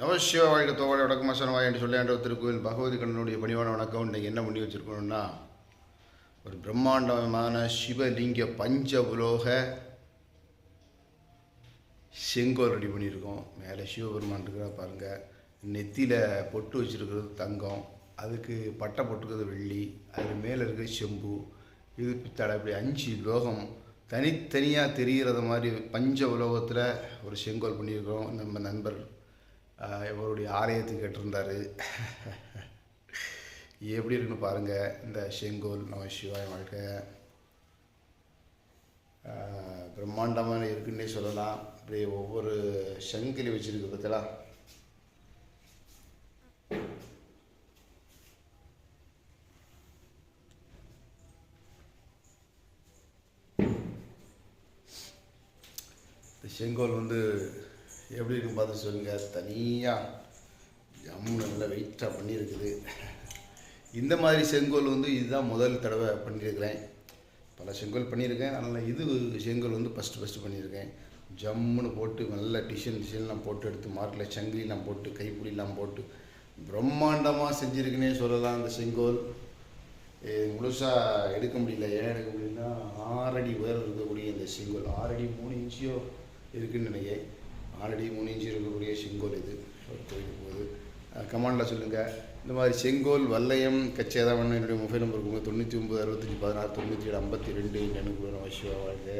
நவசிவ வாழ்க்கை தோவாளை வடக்கமாசனவாய் என்று சொல்லி ஆண்டவர் திருக்கோயில் பகவதி கண்ணனுடைய பணிவான வணக்கம். இன்றைக்கி என்ன பண்ணி வச்சுருக்கணும்னா, ஒரு பிரம்மாண்டமான சிவலிங்க பஞ்ச உலோக செங்கோல் ரெடி பண்ணியிருக்கோம். மேலே சிவபெருமான் இருக்கிறா பாருங்கள். நெத்தியில் பொட்டு வச்சுருக்கிறது தங்கம், அதுக்கு பட்டை போட்டுக்கிறது வெள்ளி, அது மேலே இருக்கிற செம்பு, இது பித்தளை, இப்படி 5 லோகம் தனித்தனியாக தெரிகிறத மாதிரி பஞ்ச உலோகத்தில் ஒரு செங்கோல் பண்ணியிருக்கிறோம். நம்ம நண்பர் இவருடைய ஆலயத்துக்கு கேட்டிருந்தார். எப்படி இருக்குன்னு பாருங்கள். இந்த செங்கோல் நமசிவாய வாழ்க்கை பிரம்மாண்டமான இருக்குன்னே சொல்லலாம். இப்படி ஒவ்வொரு சங்கிலி வச்சுருக்கு பார்த்தீங்களா. இந்த செங்கோல் எப்படி இருக்குன்னு பார்த்து சொல்லுங்கள். தனியாக ஜம்முன்னு நல்லா வெயிட்டாக பண்ணியிருக்குது. இந்த மாதிரி செங்கோல் இதுதான் முதல் தடவை பண்ணியிருக்கிறேன். பல செங்கோல் பண்ணியிருக்கேன், அதனால் இது செங்கோல் ஃபஸ்ட்டு பண்ணியிருக்கேன். ஜம்முன்னு போட்டு நல்ல டிசைன்லாம் போட்டு எடுத்து மார்க்கில் சங்கிலிலாம் போட்டு கைப்பிடிலாம் போட்டு பிரம்மாண்டமாக செஞ்சுருக்குன்னே சொல்லலாம். அந்த செங்கோல் முழுசாக எடுக்க முடியல. ஏன் எடுக்க முடியலன்னா, 6 அடி உயரம் இருக்கக்கூடிய இந்த செங்கோல் 6 அடி 3 இன்ச்சியோ இருக்குதுன்னு நினைக்கிறேன். 6 அடி 3 இன்ச்சு இருக்கக்கூடிய செங்கோல் இது ஒரு கோயிலுக்கு போகுது. கமெண்டில் சொல்லுங்கள். இந்த மாதிரி செங்கோல் வல்லையம் கச்சேதான் வேணும். என்னுடைய மொபைல் நம்பர் கொடுங்க. 99 65 16 97 52 எனக்கு அவசியம் வாழ்க்கை.